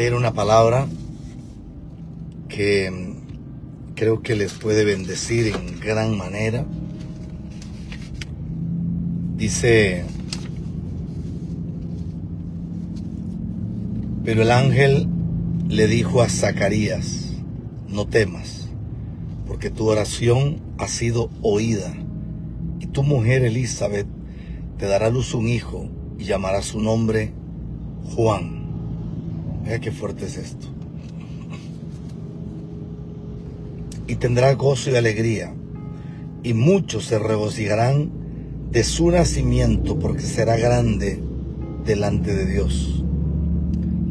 leer una palabra que creo que les puede bendecir en gran manera. Dice: pero el ángel le dijo a Zacarías: no temas, porque tu oración ha sido oída, y tu mujer Elizabeth te dará a luz un hijo y llamará su nombre Juan. Vea qué fuerte es esto. Y tendrá gozo y alegría, y muchos se regocijarán de su nacimiento, porque será grande delante de Dios.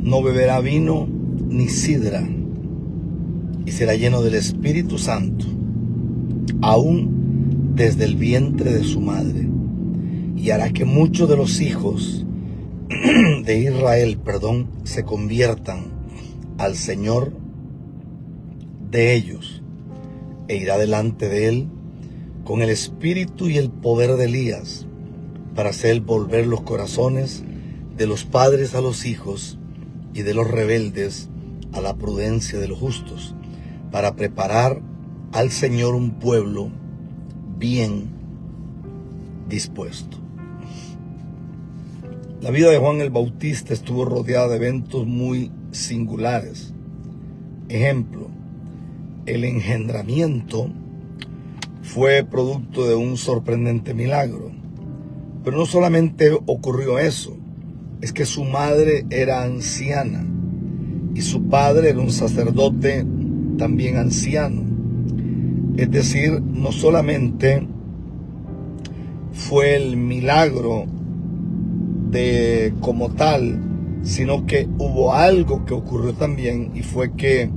No beberá vino ni sidra, y será lleno del Espíritu Santo, aún desde el vientre de su madre, y hará que muchos de los hijos de Israel, se conviertan al Señor de ellos, e irá delante de él con el espíritu y el poder de Elías, para hacer volver los corazones de los padres a los hijos y de los rebeldes a la prudencia de los justos, para preparar al Señor un pueblo bien dispuesto. La vida de Juan el Bautista estuvo rodeada de eventos muy singulares. Ejemplo: el engendramiento fue producto de un sorprendente milagro. Pero no solamente ocurrió eso, es que su madre era anciana y su padre era un sacerdote también anciano. Es decir, no solamente fue el milagro como tal, sino que hubo algo que ocurrió también, y fue que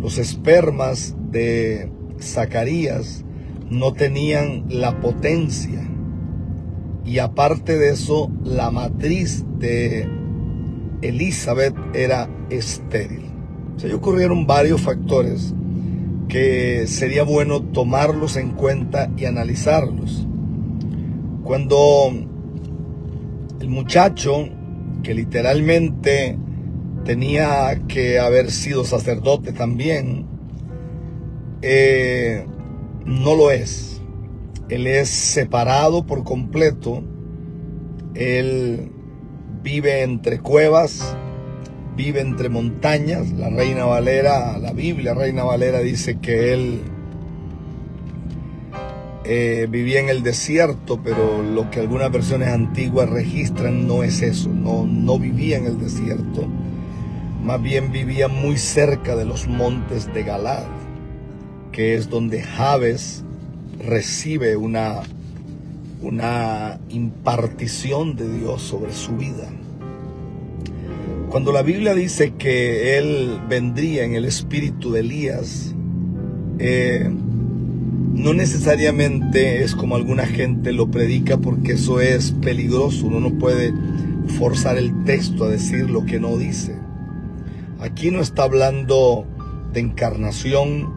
los espermas de Zacarías no tenían la potencia, y aparte de eso, la matriz de Elizabeth era estéril. O sea, ocurrieron varios factores que sería bueno tomarlos en cuenta y analizarlos. Cuando el muchacho, que literalmente tenía que haber sido sacerdote también, no lo es. Él es separado por completo. Él vive entre cuevas, vive entre montañas. La Biblia Reina Valera dice que él vivía en el desierto, pero lo que algunas versiones antiguas registran no es eso. No vivía en el desierto, más bien vivía muy cerca de los montes de Galaad, que es donde Jabes recibe una impartición de Dios sobre su vida. Cuando la Biblia dice que él vendría en el espíritu de Elías, no necesariamente es como alguna gente lo predica, porque eso es peligroso. Uno no puede forzar el texto a decir lo que no dice. Aquí no está hablando de encarnación,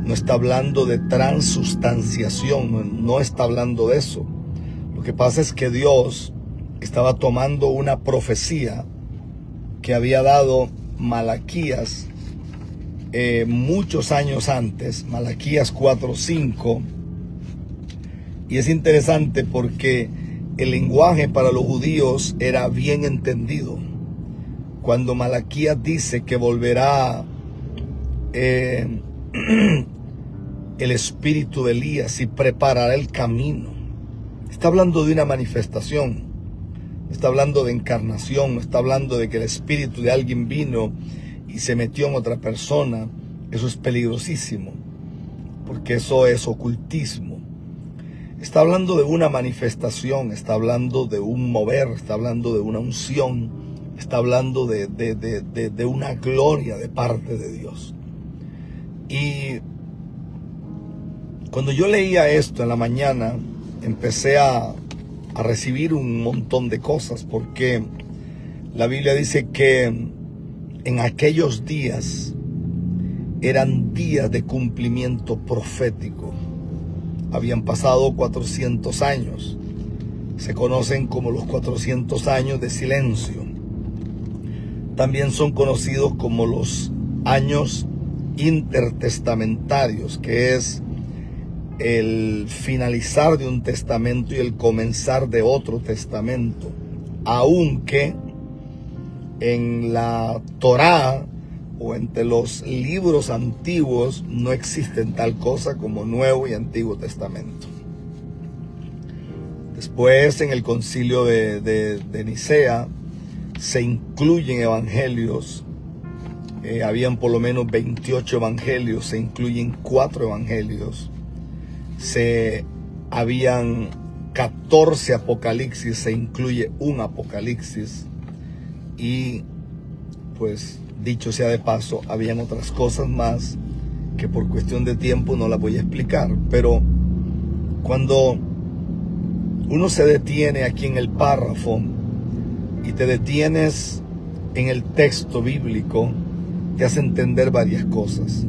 no está hablando de transustanciación, no está hablando de eso. Lo que pasa es que Dios estaba tomando una profecía que había dado Malaquías muchos años antes, Malaquías 4:5, y es interesante porque el lenguaje para los judíos era bien entendido. Cuando Malaquías dice que volverá el espíritu de Elías y preparará el camino, está hablando de una manifestación, está hablando de encarnación, no está hablando de que el espíritu de alguien vino y se metió en otra persona. Eso es peligrosísimo, porque eso es ocultismo. Está hablando de una manifestación, está hablando de un mover, está hablando de una unción, está hablando de una gloria de parte de Dios. Y cuando yo leía esto en la mañana, empecé a recibir un montón de cosas, porque la Biblia dice que en aquellos días eran días de cumplimiento profético. Habían pasado 400 años. Se conocen como los 400 años de silencio. también son conocidos como los años intertestamentarios, que es el finalizar de un testamento y el comenzar de otro testamento, aunque en la Torá o entre los libros antiguos no existen tal cosa como Nuevo y Antiguo Testamento. Después, en el concilio de Nicea, se incluyen evangelios. Habían por lo menos 28 evangelios, se incluyen 4 evangelios. Habían 14 apocalipsis, se incluye un apocalipsis. Y pues, dicho sea de paso, habían otras cosas más que por cuestión de tiempo no las voy a explicar. Pero cuando uno se detiene aquí en el párrafo y te detienes en el texto bíblico, te hace entender varias cosas.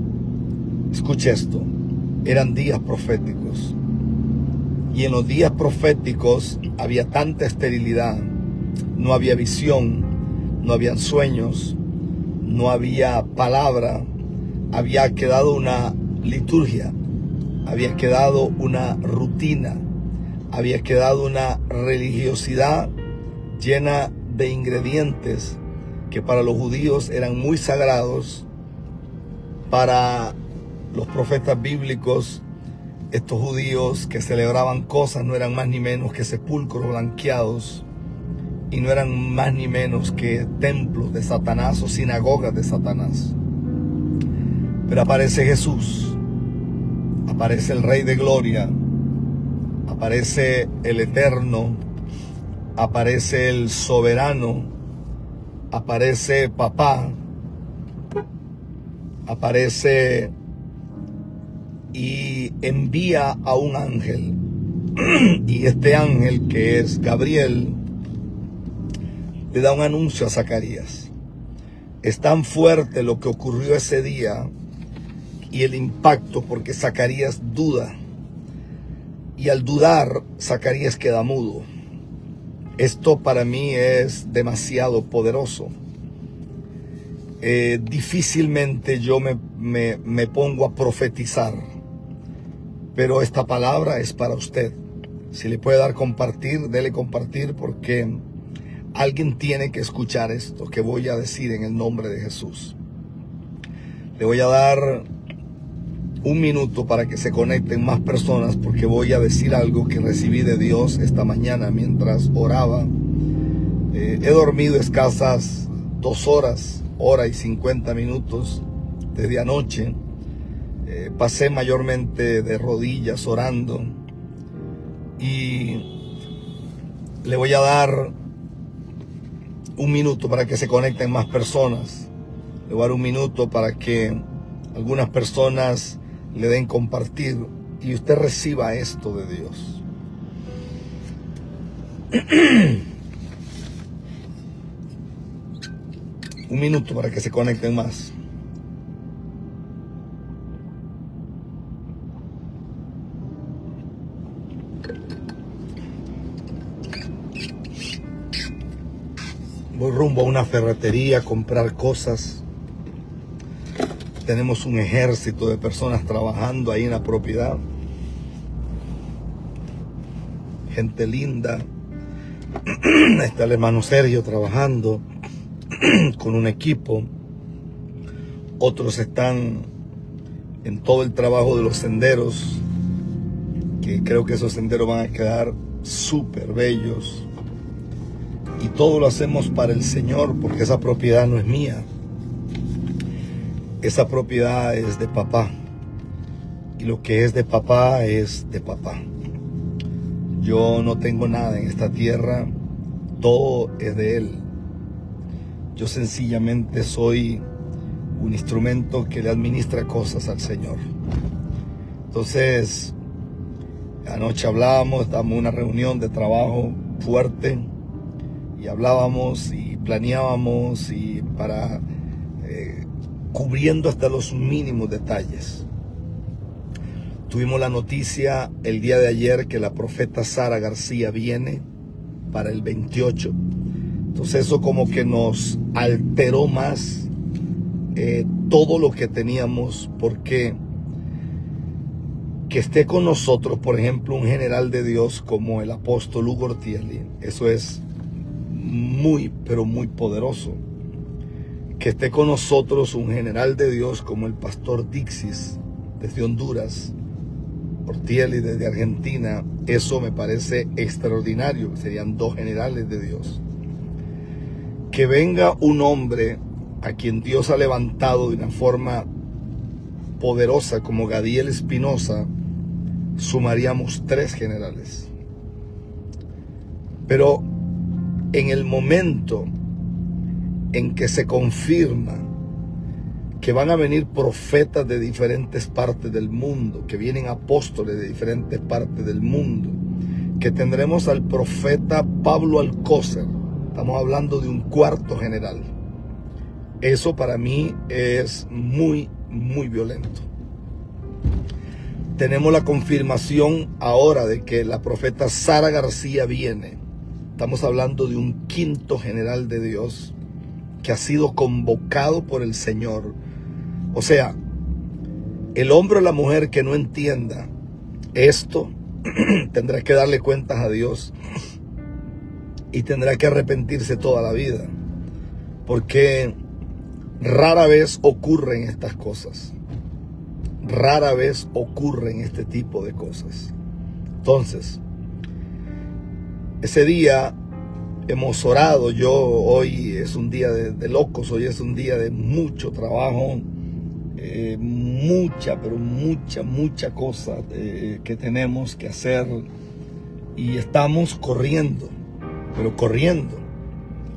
Escucha esto: eran días proféticos, y en los días proféticos había tanta esterilidad, no había visión, no habían sueños, no había palabra, había quedado una liturgia, había quedado una rutina, había quedado una religiosidad llena de ingredientes que para los judíos eran muy sagrados. Para los profetas bíblicos, estos judíos que celebraban cosas no eran más ni menos que sepulcros blanqueados, y no eran más ni menos que templos de Satanás o sinagogas de Satanás. Pero aparece Jesús, aparece el Rey de Gloria, aparece el Eterno, aparece el Soberano, aparece Papá, aparece y envía a un ángel. Y este ángel, que es Gabriel, le da un anuncio a Zacarías. Es tan fuerte lo que ocurrió ese día y el impacto, porque Zacarías duda. Y al dudar, Zacarías queda mudo. Esto para mí es demasiado poderoso. Difícilmente yo me pongo a profetizar, pero esta palabra es para usted. Si le puede dar compartir, dele compartir, porque alguien tiene que escuchar esto que voy a decir en el nombre de Jesús. Le voy a dar un minuto para que se conecten más personas, porque voy a decir algo que recibí de Dios esta mañana mientras oraba. He dormido escasas 2 horas, hora y 50 minutos desde anoche. Pasé mayormente de rodillas orando, y le voy a dar un minuto para que se conecten más personas. Le voy a dar un minuto para que algunas personas le den compartir y usted reciba esto de Dios. Un minuto para que se conecten más. Voy rumbo a una ferretería a comprar cosas. Tenemos un ejército de personas trabajando ahí en la propiedad. Gente linda. Está el hermano Sergio trabajando con un equipo. Otros están en todo el trabajo de los senderos, que creo que esos senderos van a quedar súper bellos. Y todo lo hacemos para el Señor, porque esa propiedad no es mía. Esa propiedad es de papá. Y lo que es de papá es de papá. Yo no tengo nada en esta tierra. Todo es de Él. Yo sencillamente soy un instrumento que le administra cosas al Señor. Entonces, anoche hablábamos, estábamos en una reunión de trabajo fuerte, y hablábamos y planeábamos, y para cubriendo hasta los mínimos detalles. Tuvimos la noticia el día de ayer que la profeta Sara García viene para el 28. Entonces eso como que nos alteró más todo lo que teníamos, porque que esté con nosotros, por ejemplo, un general de Dios como el apóstol Hugo Ortielli, eso es muy, pero muy poderoso. Que esté con nosotros un general de Dios como el pastor Dixis desde Honduras, Ortielli desde Argentina, eso me parece extraordinario. Serían dos generales de Dios. Que venga un hombre a quien Dios ha levantado de una forma poderosa como Gadiel Espinosa, sumaríamos 3 generales. Pero en el momento en que se confirma que van a venir profetas de diferentes partes del mundo, que vienen apóstoles de diferentes partes del mundo, que tendremos al profeta Pablo Alcócer, estamos hablando de un 4º general. Eso para mí es muy, muy violento. Tenemos la confirmación ahora de que la profeta Sara García viene. Estamos hablando de un 5º general de Dios que ha sido convocado por el Señor. O sea, el hombre o la mujer que no entienda esto tendrá que darle cuentas a Dios y tendrá que arrepentirse toda la vida, porque rara vez ocurren estas cosas. Rara vez ocurren este tipo de cosas. Entonces, ese día hemos orado. Hoy es un día de locos, hoy es un día de mucho trabajo, mucha cosa que tenemos que hacer, y estamos corriendo, pero corriendo.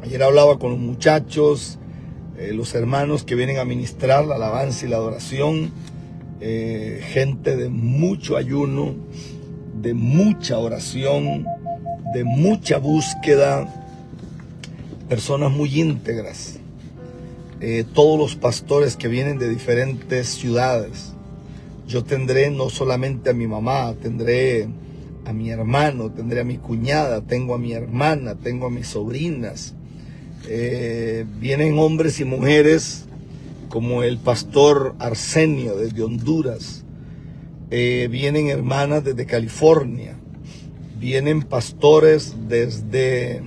Ayer hablaba con los muchachos, los hermanos que vienen a ministrar la alabanza y la adoración, gente de mucho ayuno, de mucha oración, de mucha búsqueda, personas muy íntegras, todos los pastores que vienen de diferentes ciudades. Yo tendré no solamente a mi mamá, tendré a mi hermano, tendré a mi cuñada, tengo a mi hermana, tengo a mis sobrinas. Vienen hombres y mujeres como el pastor Arsenio desde Honduras, vienen hermanas desde California, vienen pastores desde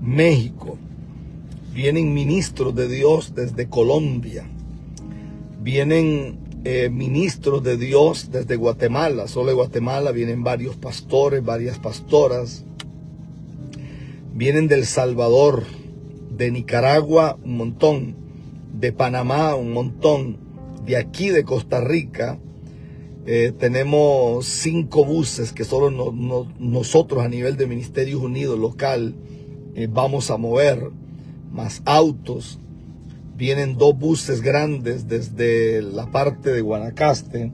México, vienen ministros de Dios desde Colombia, vienen ministros de Dios desde Guatemala. Solo de Guatemala vienen varios pastores, varias pastoras, vienen de El Salvador, de Nicaragua un montón, de Panamá un montón, de aquí de Costa Rica. Tenemos 5 buses que solo nosotros a nivel de Ministerios Unidos local vamos a mover, más autos. Vienen 2 buses grandes desde la parte de Guanacaste,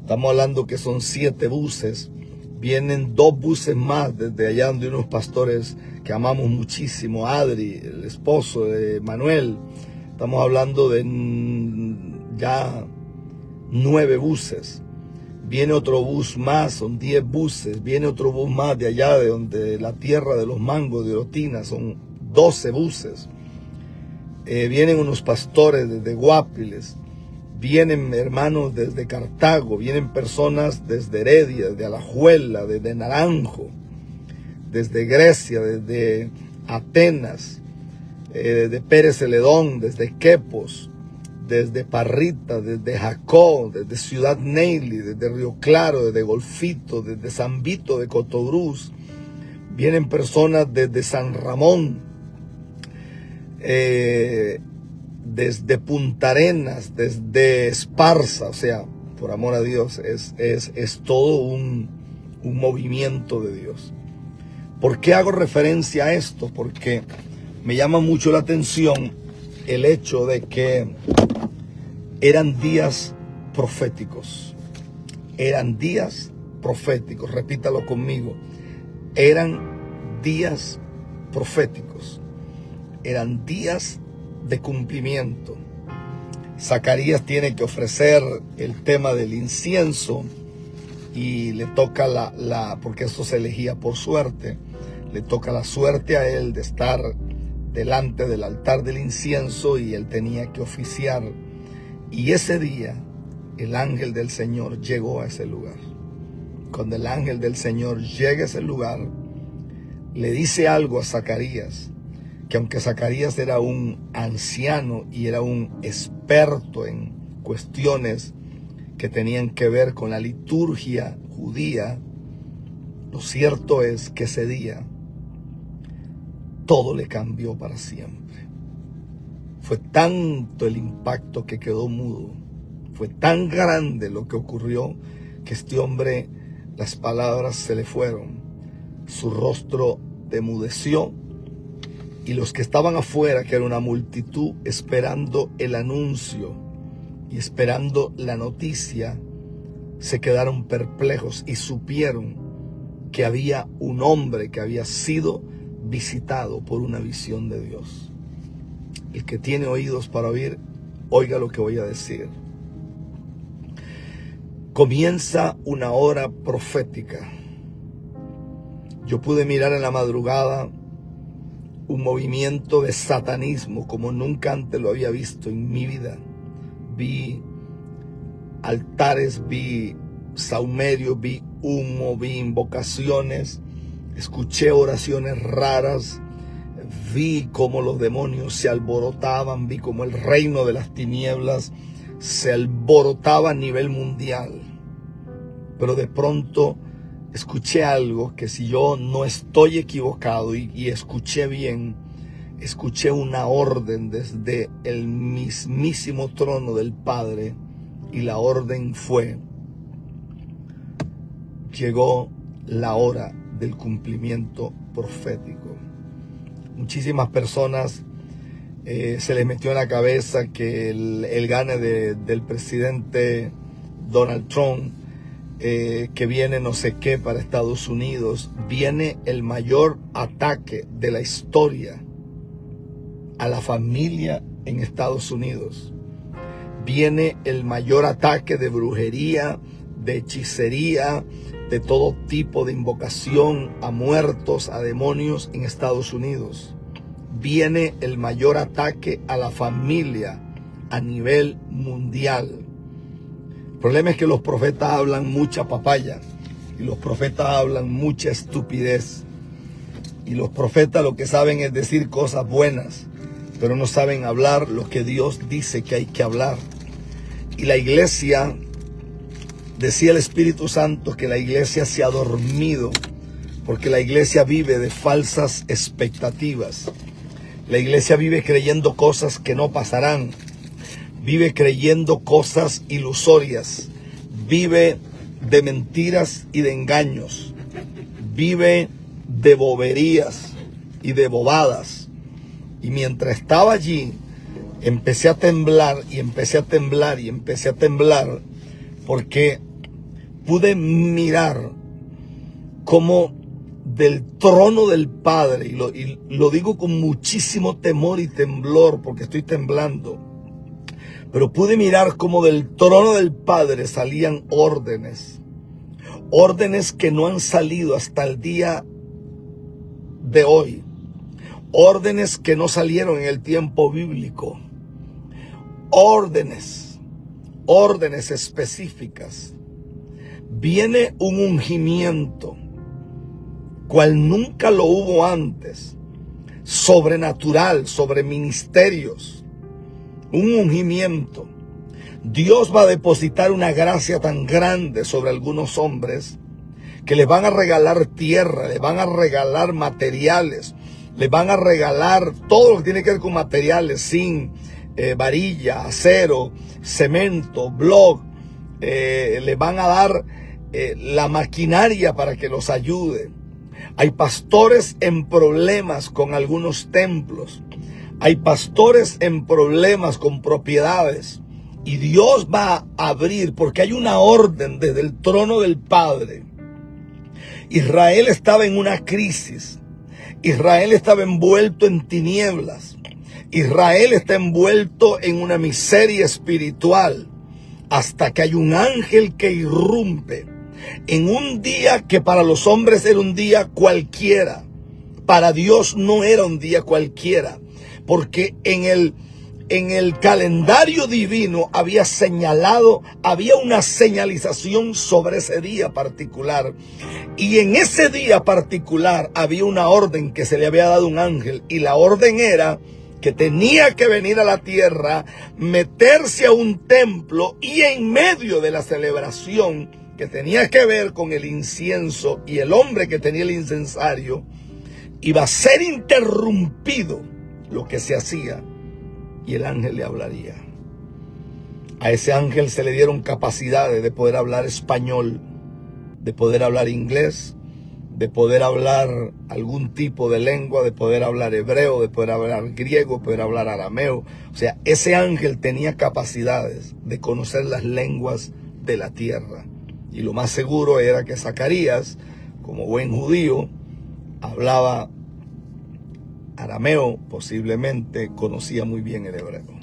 estamos hablando que son 7 buses. Vienen 2 buses más desde allá donde unos pastores que amamos muchísimo, Adri, el esposo de Manuel. Estamos hablando de ya 9 buses. Viene otro bus más, son 10 buses. Viene otro bus más de allá, de donde la tierra de los mangos de Otina, son 12 buses. Vienen unos pastores desde Guapiles. Vienen hermanos desde Cartago. Vienen personas desde Heredia, desde Alajuela, desde Naranjo, desde Grecia, desde Atenas, desde Pérez Celedón, desde Quepos, desde Parrita, desde Jacó, desde Ciudad Neyli, desde Río Claro, desde Golfito, desde San Vito de Cotobruz. Vienen personas desde San Ramón, desde Punta Arenas, desde Esparza. O sea, por amor a Dios, es todo un movimiento de Dios. ¿Por qué hago referencia a esto? Porque me llama mucho la atención el hecho de que eran días proféticos. Eran días proféticos. Repítalo conmigo. Eran días proféticos. Eran días de cumplimiento. Zacarías tiene que ofrecer el tema del incienso y le toca porque eso se elegía por suerte. Le toca la suerte a él de estar delante del altar del incienso y él tenía que oficiar. Y ese día el ángel del Señor llegó a ese lugar. Cuando el ángel del Señor llega a ese lugar, le dice algo a Zacarías, que aunque Zacarías era un anciano y era un experto en cuestiones que tenían que ver con la liturgia judía, lo cierto es que ese día todo le cambió para siempre. Fue tanto el impacto que quedó mudo, fue tan grande lo que ocurrió, que este hombre, las palabras se le fueron, su rostro demudeció, y los que estaban afuera, que era una multitud esperando el anuncio y esperando la noticia, se quedaron perplejos y supieron que había un hombre que había sido visitado por una visión de Dios. El que tiene oídos para oír, oiga lo que voy a decir. Comienza una hora profética. Yo pude mirar en la madrugada un movimiento de satanismo como nunca antes lo había visto en mi vida. Vi altares, vi saumerios, vi humo, vi invocaciones, escuché oraciones raras, vi cómo los demonios se alborotaban, vi cómo el reino de las tinieblas se alborotaba a nivel mundial. Pero de pronto escuché algo que, si yo no estoy equivocado y escuché bien, escuché una orden desde el mismísimo trono del Padre, y la orden fue: llegó la hora del cumplimiento profético. Muchísimas personas se les metió en la cabeza que el gane del presidente Donald Trump, que viene no sé qué para Estados Unidos, viene el mayor ataque de la historia a la familia en Estados Unidos. Viene el mayor ataque de brujería, de hechicería, de todo tipo de invocación a muertos, a demonios en Estados Unidos. Viene el mayor ataque a la familia a nivel mundial. El problema es que los profetas hablan mucha papaya y los profetas hablan mucha estupidez. Y los profetas lo que saben es decir cosas buenas, pero no saben hablar lo que Dios dice que hay que hablar. Y la iglesia, decía el Espíritu Santo, que la iglesia se ha dormido, porque la iglesia vive de falsas expectativas. La iglesia vive creyendo cosas que no pasarán. Vive creyendo cosas ilusorias. Vive de mentiras y de engaños. Vive de boberías y de bobadas. Y mientras estaba allí, empecé a temblar y empecé a temblar y empecé a temblar, porque pude mirar cómo del trono del Padre, y lo digo con muchísimo temor y temblor porque estoy temblando, pero pude mirar cómo del trono del Padre salían órdenes que no han salido hasta el día de hoy, órdenes que no salieron en el tiempo bíblico, órdenes específicas. Viene un ungimiento cual nunca lo hubo antes, sobrenatural, sobre ministerios, un ungimiento. Dios va a depositar una gracia tan grande sobre algunos hombres que les van a regalar tierra, les van a regalar materiales, les van a regalar todo lo que tiene que ver con materiales, zinc, varilla, acero, cemento, bloc. Les van a dar la maquinaria para que los ayude. Hay pastores en problemas con algunos templos. Hay pastores en problemas con propiedades. Y Dios va a abrir, porque hay una orden desde el trono del Padre. Israel estaba en una crisis. Israel estaba envuelto en tinieblas. Israel está envuelto en una miseria espiritual. Hasta que hay un ángel que irrumpe en un día que para los hombres era un día cualquiera. Para Dios no era un día cualquiera. porque en el calendario divino había una señalización sobre ese día particular. Y en ese día particular había una orden que se le había dado a un ángel. Y la orden era que tenía que venir a la tierra, meterse a un templo y en medio de la celebración que tenía que ver con el incienso y el hombre que tenía el incensario, iba a ser interrumpido lo que se hacía y el ángel le hablaría. A ese ángel se le dieron capacidades de poder hablar español, de poder hablar inglés, de poder hablar algún tipo de lengua, de poder hablar hebreo, de poder hablar griego, de poder hablar arameo. O sea, ese ángel tenía capacidades de conocer las lenguas de la tierra. Y lo más seguro era que Zacarías, como buen judío, hablaba arameo, posiblemente conocía muy bien el hebreo.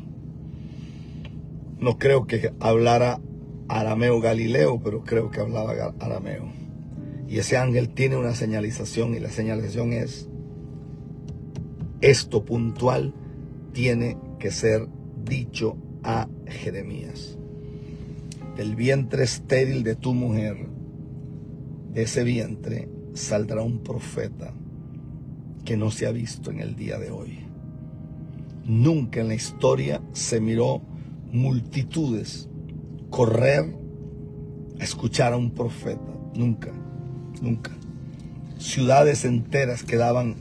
No creo que hablara arameo galileo, pero creo que hablaba arameo. Y ese ángel tiene una señalización, y la señalización es: esto puntual tiene que ser dicho a Jeremías. Del vientre estéril de tu mujer, de ese vientre saldrá un profeta que no se ha visto en el día de hoy. Nunca en la historia se miró multitudes correr a escuchar a un profeta. Nunca, nunca. Ciudades enteras quedaban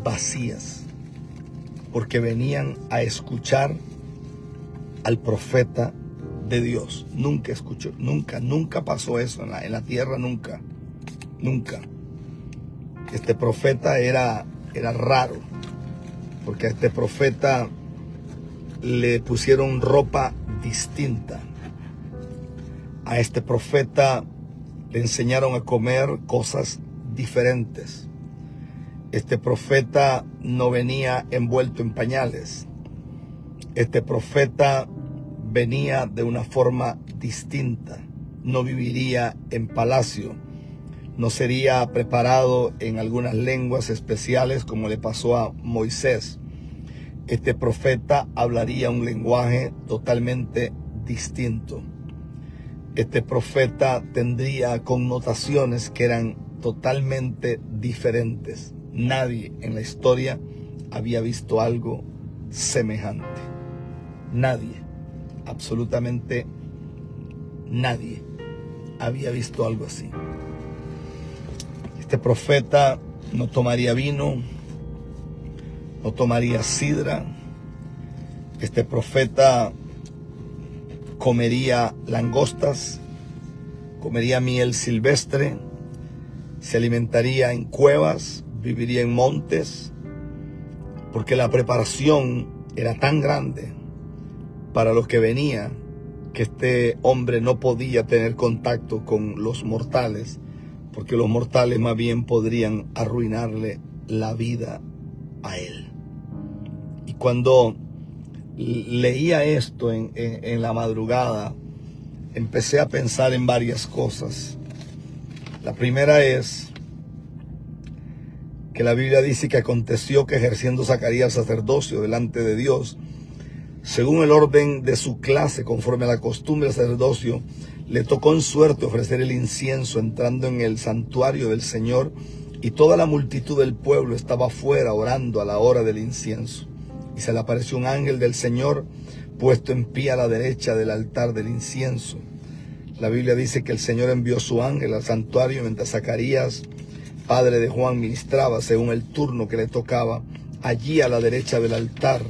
vacías porque venían a escuchar al profeta de Dios. Nunca escuchó, nunca pasó eso en la tierra, nunca. Este profeta era raro, porque a este profeta le pusieron ropa distinta. A este profeta le enseñaron a comer cosas diferentes. Este profeta no venía envuelto en pañales. Este profeta venía de una forma distinta. No viviría en palacio. No sería preparado en algunas lenguas especiales como le pasó a Moisés. Este profeta hablaría un lenguaje totalmente distinto. Este profeta tendría connotaciones que eran totalmente diferentes. Nadie en la historia había visto algo semejante. Nadie, absolutamente nadie había visto algo así. Este profeta no tomaría vino, no tomaría sidra. Este profeta comería langostas, comería miel silvestre, se alimentaría en cuevas, viviría en montes, porque la preparación era tan grande para lo que venía que este hombre no podía tener contacto con los mortales, porque los mortales más bien podrían arruinarle la vida a él. Y cuando leía esto en la madrugada, empecé a pensar en varias cosas. La primera es que la Biblia dice que aconteció que ejerciendo Zacarías sacerdocio delante de Dios, según el orden de su clase, conforme a la costumbre del sacerdocio, le tocó en suerte ofrecer el incienso entrando en el santuario del Señor, y toda la multitud del pueblo estaba afuera orando a la hora del incienso. Y se le apareció un ángel del Señor puesto en pie a la derecha del altar del incienso. La Biblia dice que el Señor envió su ángel al santuario mientras Zacarías, padre de Juan, ministraba según el turno que le tocaba. Allí a la derecha del altar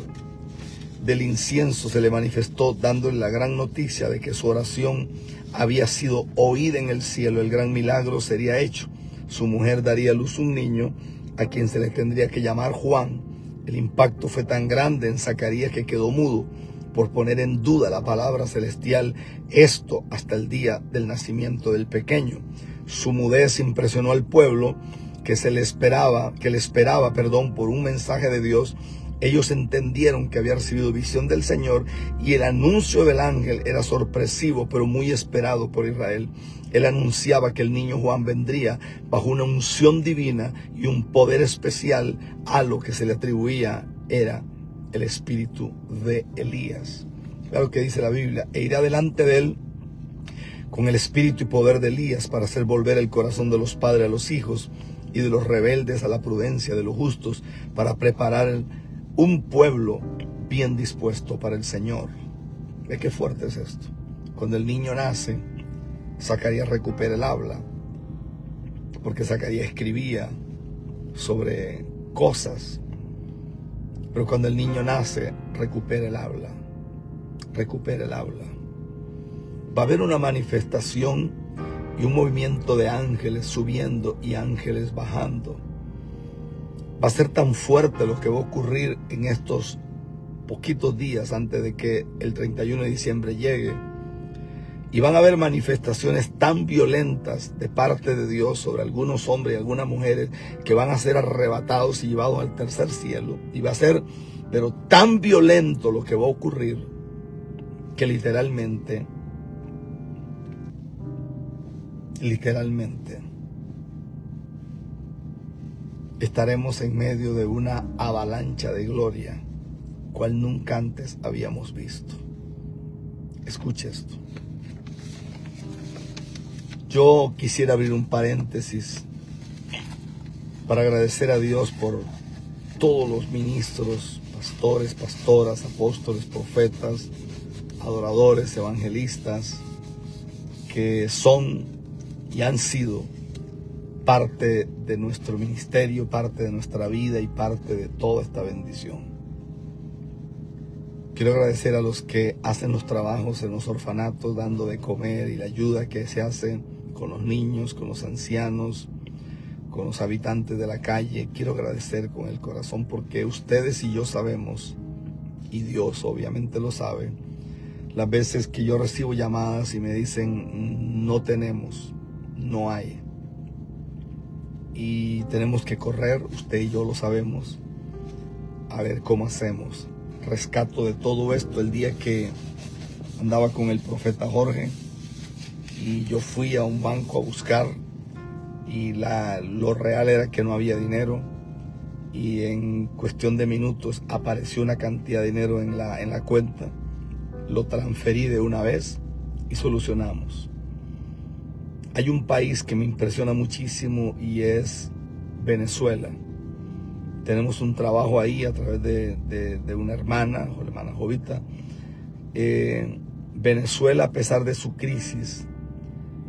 del incienso se le manifestó dándole la gran noticia de que su oración había sido oída en el cielo. El gran milagro sería hecho. Su mujer daría a luz un niño a quien se le tendría que llamar Juan. El impacto fue tan grande en Zacarías que quedó mudo por poner en duda la palabra celestial, esto hasta el día del nacimiento del pequeño. Su mudez impresionó al pueblo que le esperaba por un mensaje de Dios. Ellos entendieron que había recibido visión del Señor y el anuncio del ángel era sorpresivo, pero muy esperado por Israel. Él anunciaba que el niño Juan vendría bajo una unción divina y un poder especial. A lo que se le atribuía era el espíritu de Elías. Claro que dice la Biblia, e irá delante de él con el espíritu y poder de Elías para hacer volver el corazón de los padres a los hijos y de los rebeldes a la prudencia de los justos, para preparar un pueblo bien dispuesto para el Señor. ¿Ve qué fuerte es esto? Cuando el niño nace, Zacarías recupera el habla, porque Zacarías escribía sobre cosas, pero cuando el niño nace, recupera el habla, recupera el habla. Va a haber una manifestación y un movimiento de ángeles subiendo y ángeles bajando. Va a ser tan fuerte lo que va a ocurrir en estos poquitos días antes de que el 31 de diciembre llegue. Y van a haber manifestaciones tan violentas de parte de Dios sobre algunos hombres y algunas mujeres que van a ser arrebatados y llevados al tercer cielo. Y va a ser, pero tan violento lo que va a ocurrir, que literalmente estaremos en medio de una avalancha de gloria, cual nunca antes habíamos visto. Escuche esto. Yo quisiera abrir un paréntesis para agradecer a Dios por todos los ministros, pastores, pastoras, apóstoles, profetas, adoradores, evangelistas, que son y han sido parte de nuestro ministerio, parte de nuestra vida y parte de toda esta bendición. Quiero agradecer a los que hacen los trabajos en los orfanatos, dando de comer, y la ayuda que se hace con los niños, con los ancianos, con los habitantes de la calle. Quiero agradecer con el corazón, porque ustedes y yo sabemos, y Dios obviamente lo sabe, las veces que yo recibo llamadas y me dicen no tenemos, no hay, y tenemos que correr, usted y yo lo sabemos, a ver cómo hacemos. Rescato de todo esto el día que andaba con el profeta Jorge y yo fui a un banco a buscar, y lo real era que no había dinero, y en cuestión de minutos apareció una cantidad de dinero en la cuenta. Lo transferí de una vez y solucionamos. Hay un país que me impresiona muchísimo y es Venezuela. Tenemos un trabajo ahí a través de una hermana, o la hermana Jovita. Venezuela, a pesar de su crisis,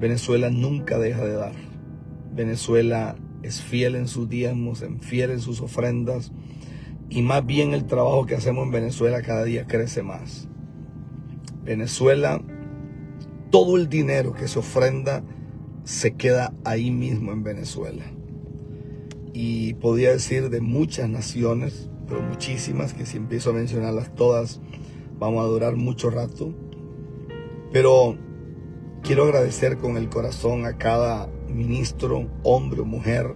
Venezuela nunca deja de dar. Venezuela es fiel en sus diezmos, fiel en sus ofrendas, y más bien el trabajo que hacemos en Venezuela cada día crece más. Venezuela, todo el dinero que se ofrenda se queda ahí mismo en Venezuela. Y podría decir de muchas naciones, pero muchísimas, que si empiezo a mencionarlas todas vamos a durar mucho rato. Pero quiero agradecer con el corazón a cada ministro, hombre o mujer,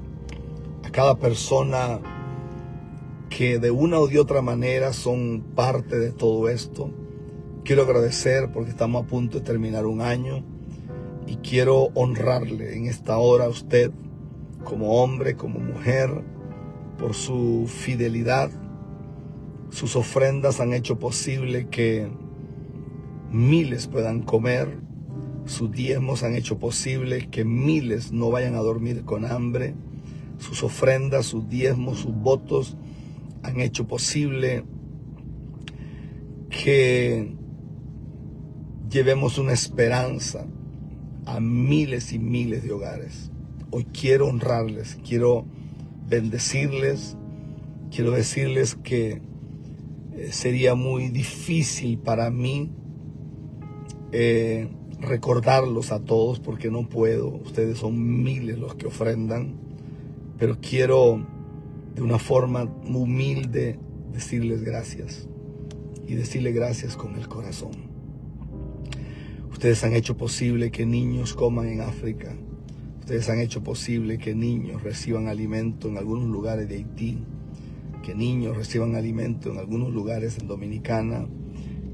a cada persona que de una o de otra manera son parte de todo esto. Quiero agradecer porque estamos a punto de terminar un año, y quiero honrarle en esta hora a usted, como hombre, como mujer, por su fidelidad. Sus ofrendas han hecho posible que miles puedan comer. Sus diezmos han hecho posible que miles no vayan a dormir con hambre. Sus ofrendas, sus diezmos, sus votos han hecho posible que llevemos una esperanza a miles y miles de hogares. Hoy quiero honrarles, quiero bendecirles, quiero decirles que sería muy difícil para mí recordarlos a todos, porque no puedo. Ustedes son miles los que ofrendan, pero quiero de una forma humilde decirles gracias, y decirle gracias con el corazón. Ustedes han hecho posible que niños coman en África. Ustedes han hecho posible que niños reciban alimento en algunos lugares de Haití, que niños reciban alimento en algunos lugares en Dominicana,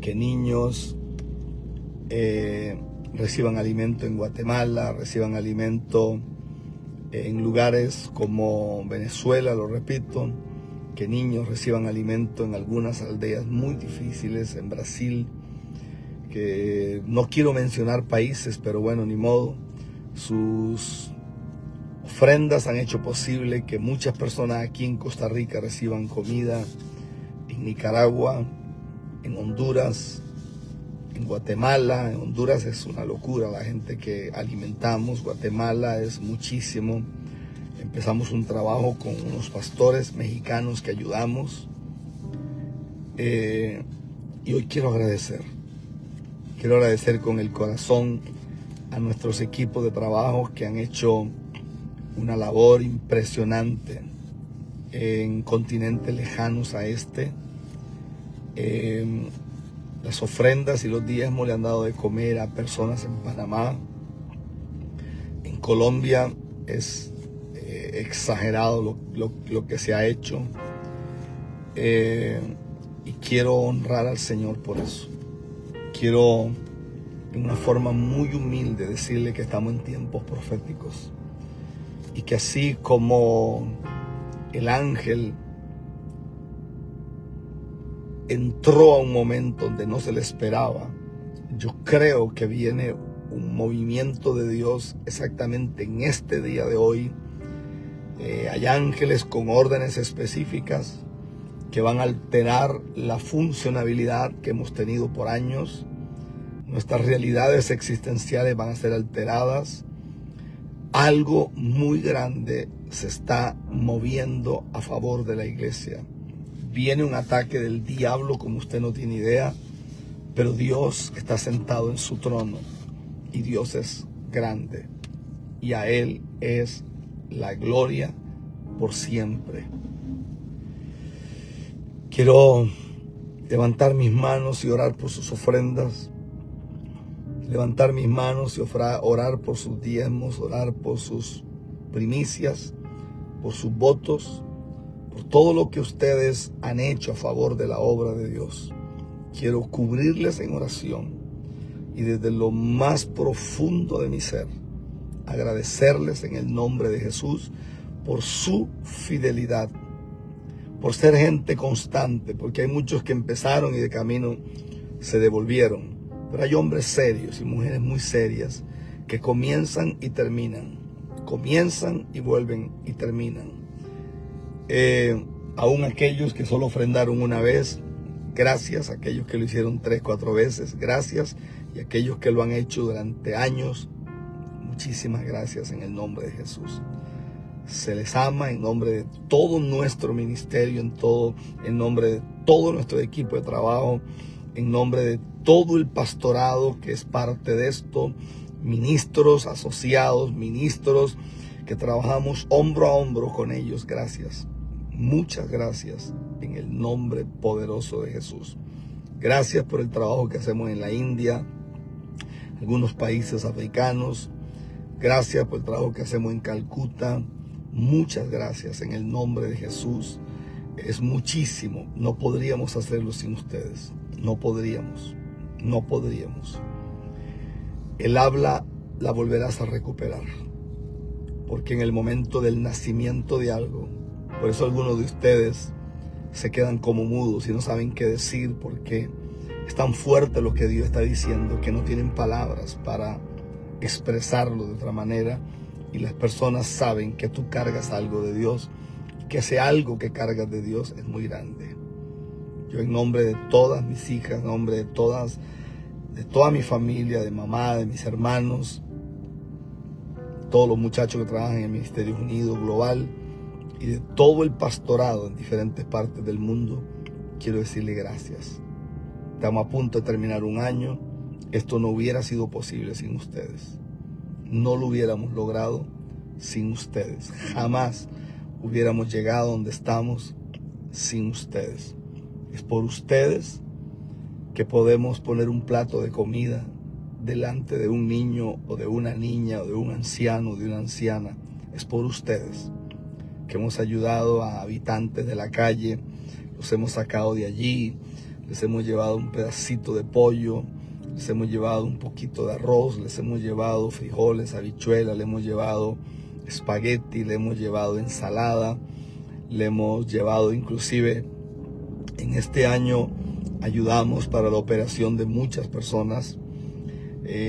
que niños reciban alimento en Guatemala, reciban alimento en lugares como Venezuela, lo repito, que niños reciban alimento en algunas aldeas muy difíciles en Brasil, que no quiero mencionar países, pero bueno, ni modo. Sus ofrendas han hecho posible que muchas personas aquí en Costa Rica reciban comida, en Nicaragua, en Honduras, en Guatemala. En Honduras es una locura la gente que alimentamos. Guatemala es muchísimo. Empezamos un trabajo con unos pastores mexicanos que ayudamos. Y hoy quiero agradecer con el corazón a nuestros equipos de trabajo que han hecho una labor impresionante en continentes lejanos a este. Las ofrendas y los diezmos le han dado de comer a personas en Panamá. En Colombia es exagerado lo que se ha hecho. Y quiero honrar al Señor por eso. Quiero, en una forma muy humilde, decirle que estamos en tiempos proféticos. Y que así como el ángel entró a un momento donde no se le esperaba, yo creo que viene un movimiento de Dios exactamente en este día de hoy. Hay ángeles con órdenes específicas que van a alterar la funcionabilidad que hemos tenido por años. Nuestras realidades existenciales van a ser alteradas. Algo muy grande se está moviendo a favor de la iglesia. Viene un ataque del diablo como usted no tiene idea, pero Dios está sentado en su trono y Dios es grande y a Él es la gloria por siempre. Quiero levantar mis manos y orar por sus ofrendas, levantar mis manos y orar por sus diezmos, orar por sus primicias, por sus votos, por todo lo que ustedes han hecho a favor de la obra de Dios. Quiero cubrirles en oración y desde lo más profundo de mi ser agradecerles en el nombre de Jesús por su fidelidad, por ser gente constante, porque hay muchos que empezaron y de camino se devolvieron. Pero hay hombres serios y mujeres muy serias que comienzan y terminan, comienzan y vuelven y terminan. Aún aquellos que solo ofrendaron una vez, gracias. Aquellos que lo hicieron 3, 4 veces, gracias. Y aquellos que lo han hecho durante años, muchísimas gracias en el nombre de Jesús. Se les ama en nombre de todo nuestro ministerio, en nombre de todo nuestro equipo de trabajo, en nombre de todo el pastorado que es parte de esto, ministros, asociados, ministros que trabajamos hombro a hombro con ellos. Gracias, muchas gracias en el nombre poderoso de Jesús. Gracias por el trabajo que hacemos en la India, algunos países africanos. Gracias por el trabajo que hacemos en Calcuta. Muchas gracias en el nombre de Jesús. Es muchísimo. No podríamos hacerlo sin ustedes. No podríamos. El habla la volverás a recuperar. Porque en el momento del nacimiento de algo, por eso algunos de ustedes se quedan como mudos y no saben qué decir, porque es tan fuerte lo que Dios está diciendo que no tienen palabras para expresarlo de otra manera. Y las personas saben que tú cargas algo de Dios, que ese algo que cargas de Dios es muy grande. Yo en nombre de todas mis hijas, en nombre de toda mi familia, de mamá, de mis hermanos, todos los muchachos que trabajan en el Ministerio Unido Global y de todo el pastorado en diferentes partes del mundo, quiero decirle gracias. Estamos a punto de terminar un año. Esto no hubiera sido posible sin ustedes. No lo hubiéramos logrado sin ustedes. Jamás hubiéramos llegado donde estamos sin ustedes. Es por ustedes que podemos poner un plato de comida delante de un niño o de una niña o de un anciano o de una anciana. Es por ustedes que hemos ayudado a habitantes de la calle, los hemos sacado de allí, les hemos llevado un pedacito de pollo, les hemos llevado un poquito de arroz, les hemos llevado frijoles, habichuelas, le hemos llevado espagueti, le hemos llevado ensalada, le hemos llevado. Inclusive en este año ayudamos para la operación de muchas personas.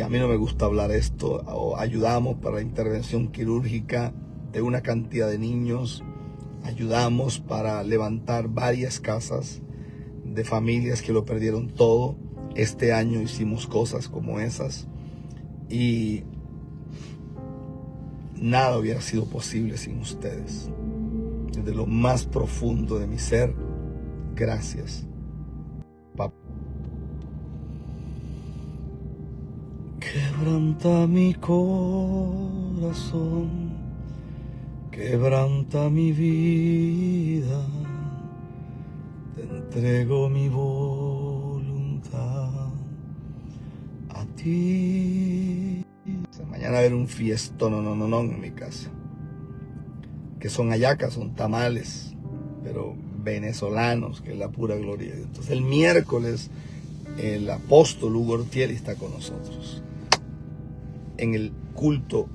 A mí no me gusta hablar esto. Ayudamos para la intervención quirúrgica de una cantidad de niños. Ayudamos para levantar varias casas de familias que lo perdieron todo. Este año hicimos cosas como esas y nada hubiera sido posible sin ustedes. Desde lo más profundo de mi ser, gracias, papá. Quebranta mi corazón, quebranta mi vida, te entrego mi voluntad a ti. Mañana va a haber un fiestón en mi casa, que son hallacas, son tamales, pero venezolanos, que es la pura gloria de Dios. Entonces el miércoles el apóstol Hugo Ortieri está con nosotros en el culto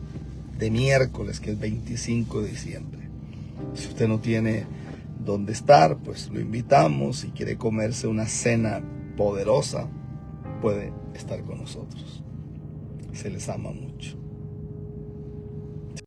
de miércoles, que es 25 de diciembre. Si usted no tiene dónde estar, pues lo invitamos. Si quiere comerse una cena poderosa, puede estar con nosotros. Se les ama mucho.